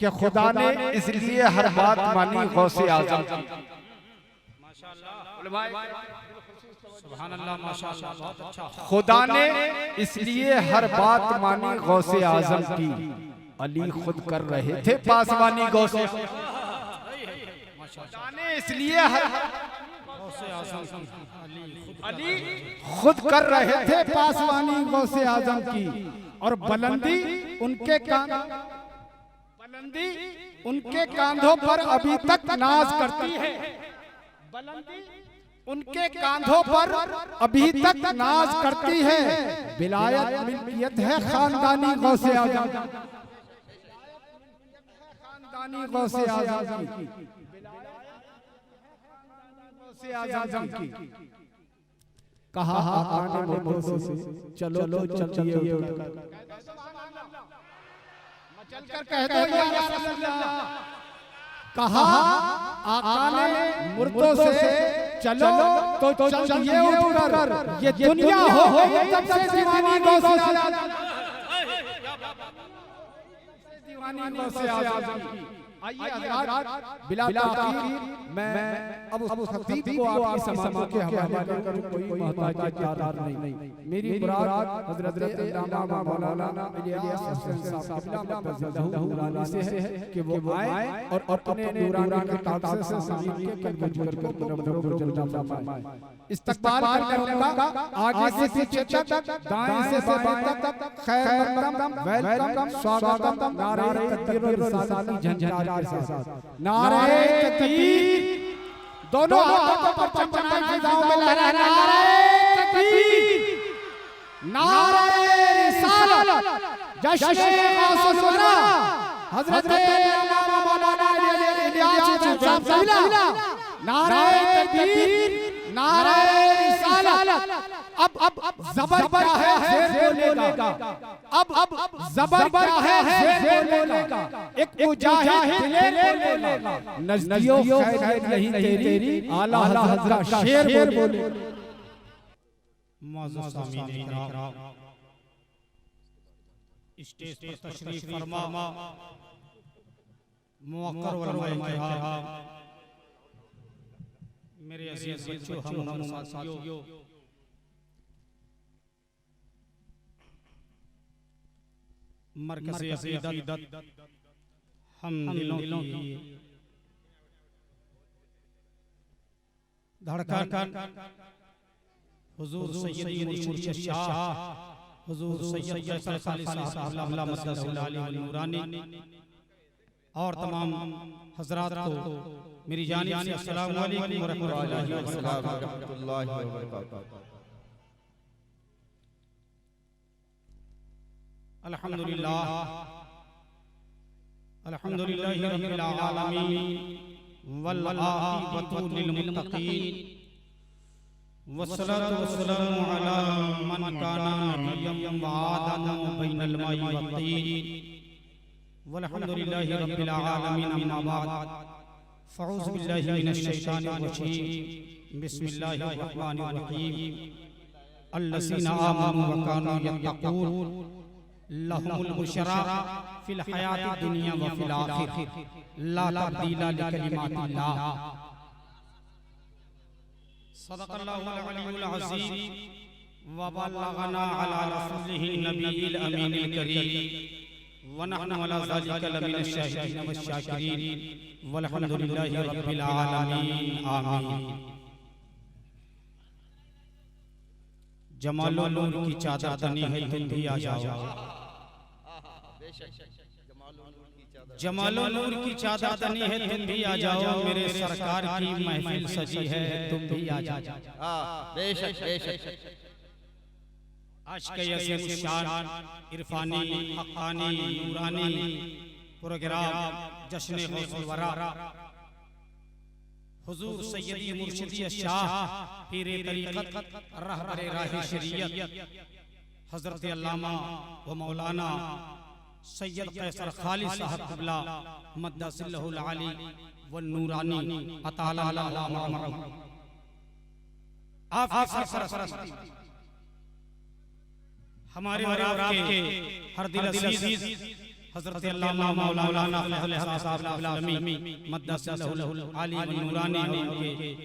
कि खुदा ने इसलिए हर बात मानी गौसे आजम की। खुदा ने इसलिए हर बात मानी गौसे आजम की, अली खुद कर रहे थे पासवानी गौसे। खुदा ने इसलिए अली खुद कर रहे थे पासवानी गौसे आजम की, और बुलंदी उनके कांधों पर अभी तक नाज करती है। बुलंदी उनके कांधों पर अभी तक नाज करती है। विलायत मिल्कियत है खानदानी गौसे आजम, खानदानी गौसे आजम की, गौसे आजम की। कहा आने मुर्दों से चलो चलिए, चलकर कह दो या रसूल अल्लाह। कहा आका ने मुर्दों से चलो तो चलिए उठकर, ये दुनिया हो गई तब से दीवानी गौसे आजम, दीवानी गौसे आजम की। आइए हज़रात, बिला ताख़ीर मैं अब उस खतीब को आपकी समाअत के हवाले करूं। कोई मोहताज कारदार नहीं, मेरी मुराद हज़रत अल्लामा मौलाना इलियास हुसैन साहब क़िबला से है कि वो आए और अपने नूरानी किताब से ज़मीन के कल्ब को मुनव्वर जल्ला फरमाए। इस्तक़बाल करने उनका आगे से पीछे तक, दाएं से बाएं तक, खैर मक़दम, वेलकम, स्वागतम, नारे तकबीर और रिसालती झंझार के साथ। नारे तकबीर, दोनों हाथों पर चमचमाई फिजाओं में लहराना। नारे तकबीर, नारे रिसालत, जश्न गौसुल वरा हज़रत अल्लामा मौलाना इलियास साहब क़िबला। नारे तकबीर, नारे रिसालत। अब ज़बर क्या है ज़ेर बोलेगा, अब ज़बर क्या है ज़ेर बोलेगा। एक मुजाहिद दिलेर बोलेगा, नज़दियों खैर नहीं तेरी, आला हज़रत शेर बोले। मौजूद सामीन इकराम, स्टेज पर तशरीफ फरमा मुवक्कर उलमाए किराम, मेरे अज़ीज़ बच्चों, हम साथियों, मरकज़ अक़ीदत हम दिलों की धड़कन हुज़ूर सैयदी मुर्शिद शाह हुज़ूर सैयद कैसर खालिद साहब नूरानी और तमाम हज़रात को मेरी जानिब से अस्सलामु अलैकुम व रहमतुल्लाहि व बरकातहू। अल्हम्दुलिल्लाह अल्हम्दुलिल्लाहि रब्बिल आलमीन वल आक़िबतु लिल मुत्तक़ीन वस्सलातु वस्सलामु अला मन काना नबिय्यन व आदम बैनल माई वत्तीन वल्हम्दुलिल्लाहि रब्बिल आलमीन। अम्मा बाद फ़अऊज़ु बिल्लाहि मिनश शैतानिर रजीम, बिस्मिल्लाहिर रहमानिर रहीम। अल्लज़ीना आमनू व कानू यत्तक़ून लहुमुल बुशरा फिल हयातिद दुनिया व फिल आखिरह ला तब्दीला लिकलिमातिल्लाह। सदक़ल्लाहुल अलीयुल अज़ीम व बल्लगना अला रसूलिही नबिय्यिल अमीनिल करीम व नहनु अला ज़ालिका लमिनश शाहिदीन वश शाकिरीन वल्हम्दुलिल्लाहि रब्बिल आलमीन। आमीन। जमालो नूर की चादर तनी है, तुम भी आ जाओ। जमालो नूर की चादर तनी है, तुम भी आ जाओ। मेरे सरकार की महफिल सजी है, तुम भी आ जाओ। बेशक बेशक। आज के यसीम शान इरफानी हक़ानी नूरानी प्रोग्राम जश्न गौसुल वरा हुजूर सैयदी मुर्शिदी शाह पीरे तरीक़त रहबरे राह शरीयत हज़रत अल्लामा व मौलाना सैयद कैसर खालिद साहब क़िबला मद्दसिल्लहुल आली व नूरानी अताला अल्लाह आप सरपरस्ती हमारे और आपके हर दिल अज़ीज़ हज़रत अल्लामा मौलाना फज़ल साहब अलमी मद्दसलहुल आली व नूरानी के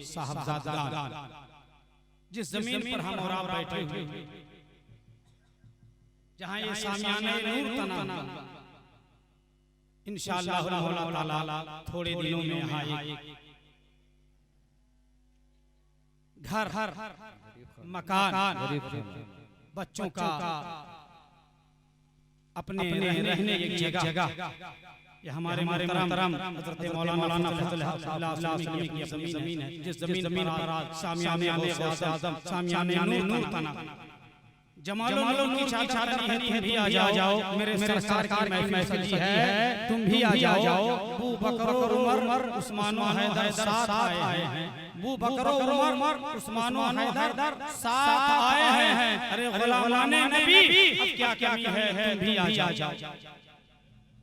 साहबजादान, जिस जमीन पर हम और आप बैठे हुए, जहां ये सामियाने नूर तना, इंशाअल्लाह ताला थोड़े दिनों में यहाँ एक घर मकान बच्चों का अपने रहने की जगह, ये हमारे मोहतरम हज़रत मौलाना फज़ल अलमी की ज़मीन है, जिस ज़मीन पर सामियाने गौसे आज़म सामियाने नूर तना जमालों की चादर नहीं है, भी आ जाओ, मेरे सरकार की महफिल है, तुम भी आ जाओ। अबू बकर उमर उस्मान हैदर साथ आए हैं, अबू बकर उमर उस्मान हैदर साथ आए हैं। अरे गुलामाने नबी अब क्या कमी है, तुम भी आ जाओ।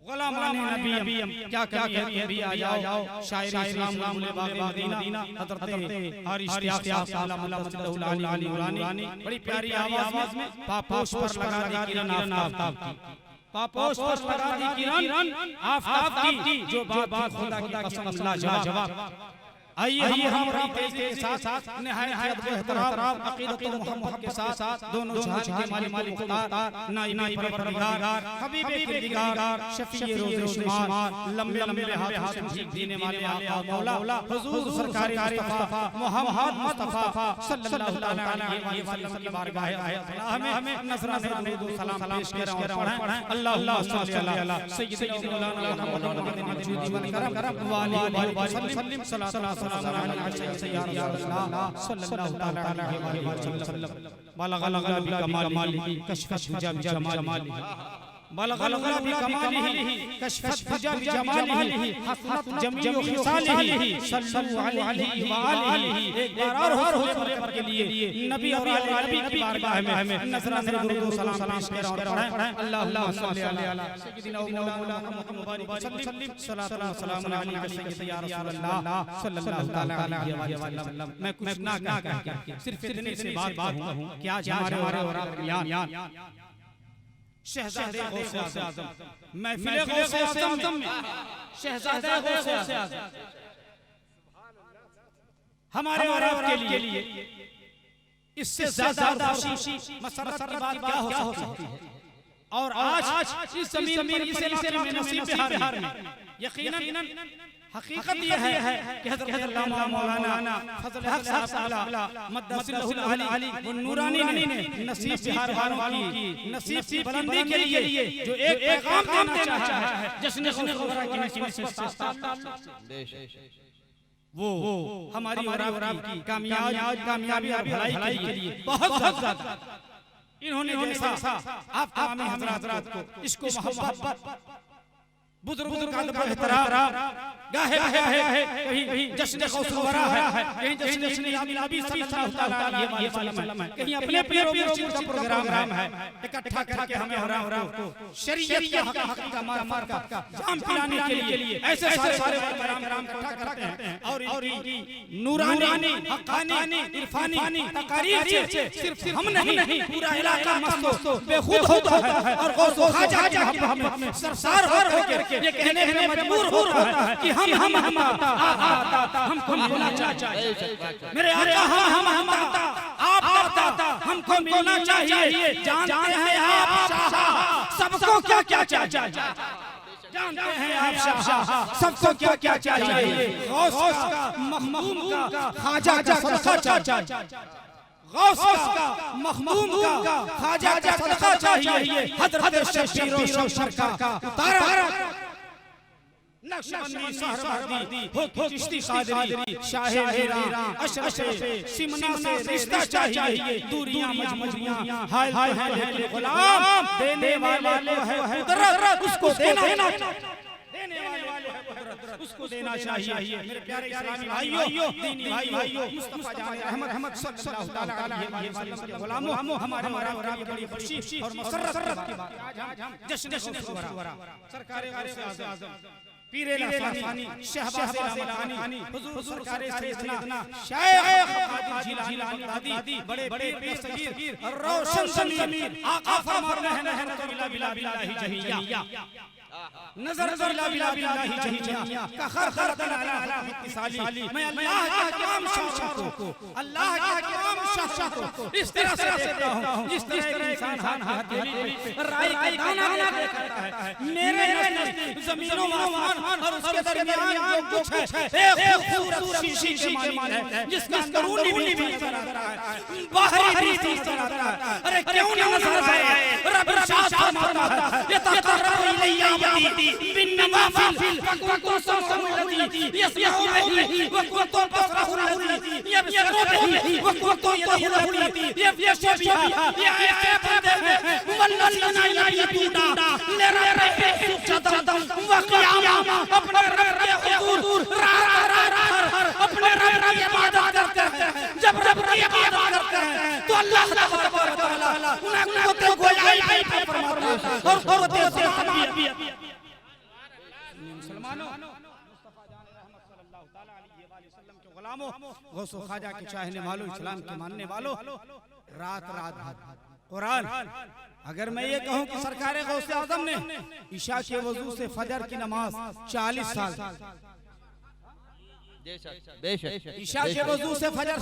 गुलामाने नबी क्या कमी है, तुम भी आ जाओ। शायर इस्लाम मुल्ले बाग़े मदीना हज़रत हारिस इश्तियाक़ साहब मस्जिदुल आली नूरानी बड़ी प्यारी आवाज में पापोश पर लगा दी किरण आफ़ताब की, पापोश पर लगा दी किरण आफ़ताब की, जो बात खुदा की कसम लाजवाब। आइए हम तेजी के साथ निहायत एहतराम अक़ीदत मोहम्मद के साथ दोनों जहां के मालिक मुख्तार नाई परवरदिगार हबीब किरदार शफीए रोज़े शुमार लंबे हाथ देने वाले आका मौला हुजूर सरकार मुस्तफा मोहम्मद मुस्तफा सल्लल्लाहु अलैहि वसल्लम की बारगाह हमें नज़र दुरूद सलाम पेश कर रहा हूं। अल्लाहुम्मा सल्ली अला सय्यिदना मौलाना मुहम्मद मौजूद व करम व आलिहि व सल्लिम सल्लल्लाहु मैं कुछ ना कह सिर्फ इतने से बात हूं कि आज हमारे और आपके शहजादे गौसे आज़म महफिल गौसे आज़म में शहजादे गौसे आज़म हमारे और आपके लिए इससे ज्यादा खुशी मसरत की बात क्या हो सकती है। और आज इस ज़मीन में नसीब बिहार में यकीनन हकीकत यह है कि हज़रत अल्लामा मौलाना फज़ल साहब मद्दसलहुल आली व नूरानी ने नसीब बिहार वालों की नसीब की बुलंदी के लिए जो एक काम देना चाहा है, जश्न खुदा की वो हमारी और आपकी कामयाबी और भलाई के लिए बहुत ज्यादा इन्होंने जैसा आप तमाम हज़रात को इसको मोहब्बत बुजुर्गों का एहतराम गाहे कहीं जश्न गौस वरा है, कहीं जश्न नबी सल्लल्लाहु अलैहि वसल्लम है, कहीं अपने प्रोग्राम का प्रोग्राम है। इकट्ठा करके हमें को शरीयत के हक का मार्फत का जाम पिलाने के लिए ऐसे सारे प्रोग्राम इकट्ठा करते हैं और नूरानी हक़ानी इरफानी तकारीर से सिर्फ हम नहीं पूरा इलाका मस्त बेखुद होता है और गौस ख्वाजा हम सरसार होकर ये कहने में मजबूर हो रहा है कि हमको मिलना चाहिए। मेरे आका हम दाता आप दाता हमको मिलना चाहिए। जानते हैं आप शाह सबको क्या क्या चाहिए, जानते हैं आप शाह सबको क्या क्या चाहिए। गौस का महमूम का ख्वाजा का सदका चाहिए, गौस का महमूम का ख्वाजा का सदका चाहिए। हज़रत शबीर और शौशर का उतारा नक्शबंदी सहरवर्दी हो चिश्ती कादरी शाहे मीरा अशरफ सिमना से रिश्ता चाहिए। दूरियां मजबूरियां हाय हाय है गुलाम देने वाले है कुदरत उसको देने वाले है कुदरत उसको देना चाहिए। मेरे प्यारे इस्लामी भाइयों दीनी भाइयों मुस्तफा जान रहमत सल्लल्लाहु अलैहि वसल्लम के गुलामों हमारे और आपकी बड़ी खुशी और मसरत की बात आज हम जश्न खुशवरा सरकार गौसे आज़म पीरे लासानी शहबाज़ लानी हुजूर सरकार सैयदना शेख कादिर जिलानी दादी बड़े पीर सगीर रोशन ज़मीर आका फरमा रहे हैं तो बिला बिलाही जहिया नजर बिला बिला बिलाही जमीया का खरखरतन अला इत्तिसाली मैं अल्लाह का काम शाह को अल्लाह का काम शाह को इस तरह से देखता हूं जिस तरह इंसान हथेली पे राई का दाना देखता है मेरे नजदीक जमीन व आसमान और उसके दरमियान जो कुछ है एक खूबसूरत शीशी के मानी है जिसका अंदरूनी भी नजर आता है बाहरी भी नजर आता है। अरे क्यों नहीं नजर आए रब इरशाद फरमाता है यतकर्रबु इलैया अब्दी बिन्नवाफिल वकुन्तु समअहु अल्लज़ी यस्मअु बिही वकुन्तु बसरहु अल्लज़ी यबसरु बिही वकुन्तु यदहु अल्लज़ी यबशु बिहा ये ऐसे बंदे हैं वल्लज़ीना यबीदूना लिरब्बिहिम सुजदन व क़ियामा अपने रब के हुजूर रात अपने रब की इबादत करते हैं। जब रब की इबादत करते हैं तो अल्लाह तबारक व तआला उनको तो गोलाई पे फरमाता है और खुद से तबीयत मुसलमानों मुस्तफा जान रहमत सल्लल्लाहु तआला अलैहि वसल्लम के गुलामों गौस ख्वाजा के चाहने वालों इस्लाम के मानने वालों रात कुरान अगर मैं ये कहूं कि सरकार गौस आजम ने ईशा के वजू से फजर की नमाज 40 साल ईशा के वजू से फजर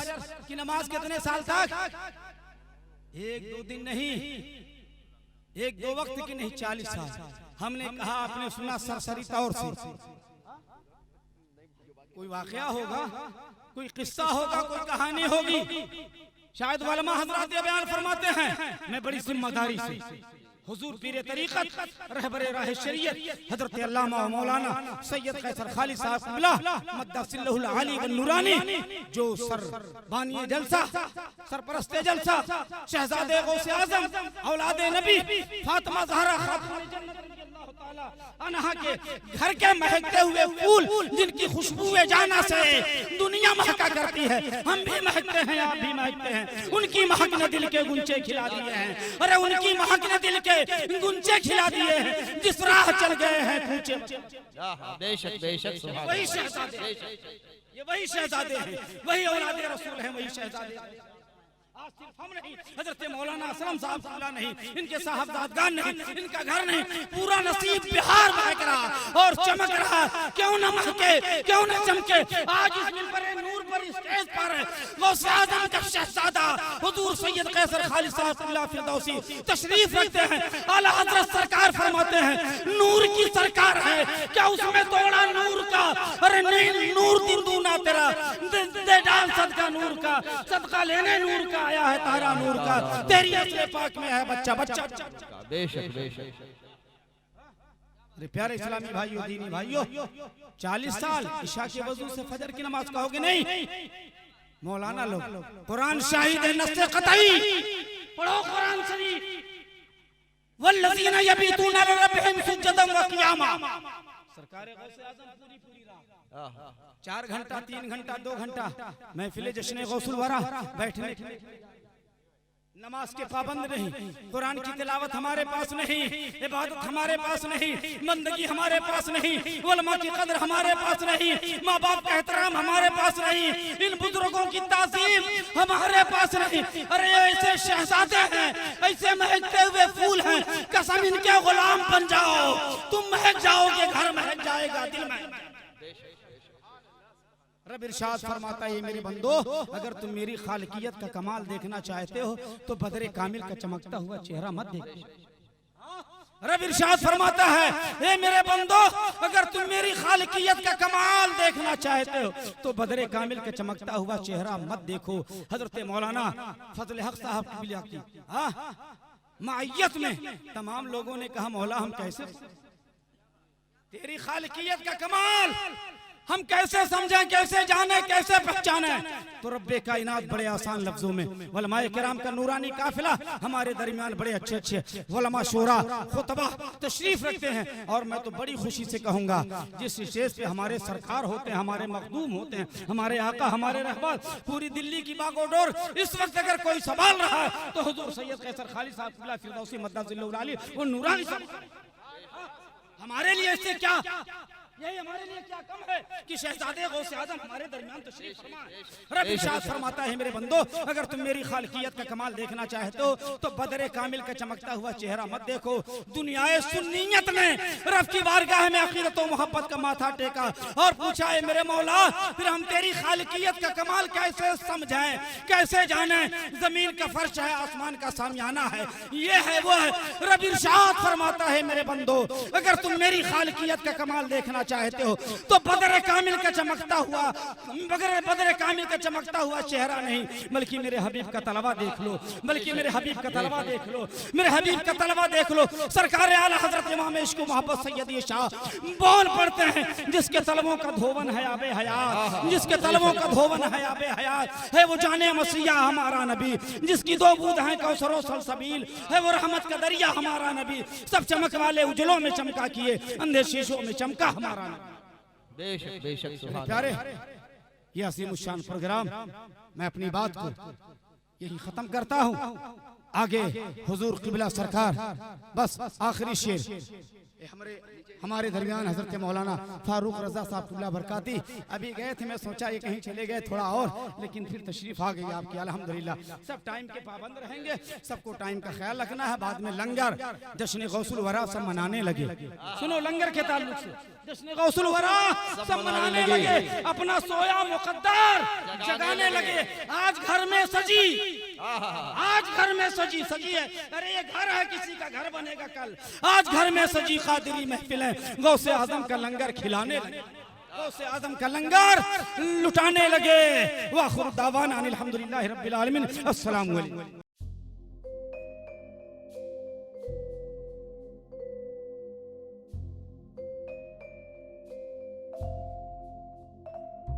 की नमाज कितने साल तक? एक दो दिन नहीं, एक दो वक्त की नहीं, 40 साल। हमने कहा आपने सुना सरसरी तौर से कोई वाकया होगा, कोई किस्सा होगा, कोई कहानी होगी, शायद उलमा हजरात ये बयान फरमाते हैं। मैं बड़ी जिम्मेदारी से हुजूर पीर तरीक़त रहबरे राह शरीयत हजरत अल्लामा मौलाना सैयद कैसर खाली साहब क़िबला मद्दसिल्लहुल आली व नूरानी जो सर बानी जलसा सरपरस्ते जलसा शहजादे गौसे आजम औलादे नबी फातिमा ज़हरा खातून जन्नत रज़ियल्लाहु ताला अन्हा के घर के महकते हुए फूल जिनकी खुशबुए जाना से दुनिया महका करती है, हम भी महकते हैं, आप भी महकते हैं। उनकी महक ने दिल के गुंचे खिला दिए हैं। अरे उनकी महक ने दिल के गुंचे खिला दिए हैं। जिस राह चल गए हैं पूछे बेशक बेशक वही शहजादे, ये वही शहजादे हैं, वही औलादे रसूल हैं, वही शहजादे हैं। आज सिर्फ हम नहीं, हजरत मौलाना असलम साहब क़िबला नहीं, इनके साहबजादगान नहीं, इनका घर नहीं, पूरा नसीब बिहार महक रहा और चमक रहा। क्यों न महके, क्यों न चमके। आज इस मिंबरे नूर पर स्टेज पर गौसे आज़म का शहजादा हुजूर सैयद कैसर खालिद साहब क़िबला फिरदौसी तशरीफ रखते हैं। आला हजरत सरकार फरमाते हैं नूर की सरकार है, क्या उसमें तोड़ा नूर का? अरे नहीं, नूर दिन दूना तेरा दे डाल सदका नूर का, सदका लेने नूर का आया है तारा नूर का, तेरी असले पाक में है बच्चा बच्चा। बेशक बेशक। अरे प्यारे इस्लामी भाइयों, दीनी भाइयों, 40 साल ईशा के वजू से फजर की नमाज कहोगे नहीं? मौलाना लोग कुरान शाहिद है, नस्से कतई पढ़ो कुरान शरीफ। वल्लज़ीना यबीतूना लिरब्बिहिम सुज्जदन व क़ियामा। सरकार गौसे आज़म पूरी रात 4 घंटा 3 घंटा 2 घंटा महफिल जश्न गौसुल वरा बैठने नमाज के पाबंद नहीं, कुरान की तिलावत हमारे पास नहीं, इबादत हमारे पास नहीं, बंदगी हमारे पास नहीं, उलमा की कदर हमारे पास नहीं, माँ बाप का एहतराम हमारे पास नहीं, इन बुजुर्गों की ताज़ीम हमारे पास नहीं। अरे ऐसे शहजादे हैं, ऐसे महकते हुए फूल हैं, कसम इनके गुलाम बन जाओ, तुम महक जाओगे, घर महक जाएगा, दिल महक। रब इरशाद फरमाता है मेरे बंदो, अगर तुम मेरी खालिकियत का कमाल देखना चाहते हो तो बदरे कामिल का चमकता हुआ चेहरा मत देखो। रब इरशाद फरमाता है हे मेरे बंदो, अगर तुम मेरी खालिकियत का कमाल देखना चाहते हो तो बदरे कामिल का चमकता हुआ चेहरा मत देखो। हजरत मौलाना फजल हक साहब की मायत में तमाम लोगों ने कहा मौला हम कैसे तेरी खालिकियत का कमाल हम कैसे समझें, कैसे जाने, कैसे पहचाने? तो रब्बे कायनात बड़े आसान लफ्जों में उलमाए किराम का नूरानी काफिला हमारे दरमियान बड़े अच्छे अच्छे उलमा शोरा खुतबा तशरीफ रखते हैं। और मैं तो बड़ी खुशी से कहूँगा जिस स्टेज पे हमारे सरकार होते हैं, हमारे मखदूम होते हैं, हमारे आका, हमारे रहबर, पूरी दिल्ली की बागोडोर, इस वक्त अगर कोई सवाल रहा है तो हुजूर सैयद कैसर खालिद साहब क़िबला फिरदौसी मद्दसिल्लहुल आली वो नूरानी साहब हमारे लिए इससे क्या यही हमारे लिए क्या कम है कि शहजादे गौसे आजम हमारे दरमियान तशरीफ फरमा है। रब इरशाद फरमाता है मेरे बंदो अगर तुम मेरी खालिकियत का कमाल देखना चाहते हो तो बदरे कामिल का चमकता हुआ चेहरा मत देखो। दुनियाए सुन्नियत ने रब की बारगाह में अकीदत और मोहब्बत का माथा टेका और पूछा है मेरे मौला फिर हम तेरी खालिकियत का कमाल कैसे समझें, कैसे जाने। जमीन का फर्श है, आसमान का सामियाना है, ये है वो है। रब इरशाद फरमाता है मेरे बंदो अगर तुम मेरी खालिकियत का कमाल देखना चाहते हो तो बदर कामिल का चमकता हुआ बदर कामिल का चमकता हुआ चेहरा नहीं बल्कि मेरे हबीब का तलवा देख लो, बल्कि मेरे हबीब का तलवा देख लो, मेरे हबीब का तलवा देख लो। सरकार आला हजरत इमाम इश्क मोहब्बत सैयदी शाह बोल पड़ते हैं जिसके तलवों का धोवन है आबे हयात, जिसके तलवों का धोवन है आबे हयात है वो जाने मसीहा हमारा नबी, जिसकी दो बूंद हैं कौसर और सलसबील है वो रहमत का दरिया हमारा नबी। सब चमक वाले उजलों में चमका किए अंधे शीशों में चमका हमारा नबी। बेशक बेशक सुभान प्यारे ये असीम शान प्रोग्राम मैं अपनी बात को यही खत्म करता हूँ। आगे हुजूर किबला सरकार बस आखिरी शेर हमारे दरमियान हजरत मौलाना फारूक रजा साहब बरकाती अभी गए थे, मैं सोचा ये कहीं चले गए थोड़ा और, लेकिन फिर तशरीफ आ गई आपकी अल्हम्दुलिल्लाह। सब टाइम के पाबंद रहेंगे, सबको टाइम का ख्याल रखना है। बाद में लंगर जश्न गौसुल वरा सब मनाने लगे। सुनो लंगर के ताल्लुक से जश्न गौसुल वरा सब मनाने लगे, अपना सोया मुकद्दर जगाने लगे। आज घर में सजी, आज घर में सजी है, अरे ये घर है किसी का घर बनेगा कल। आज घर में सजी कादरी महफिल गौसे आजम का लंगर खिलाने लगे, गौसे आजम का लंगर लुटाने लगे। वाखिर दावाना अनिल हम्दुलिल्लाहि रब्बिल आलमीन। अस्सलामु अलैकुम।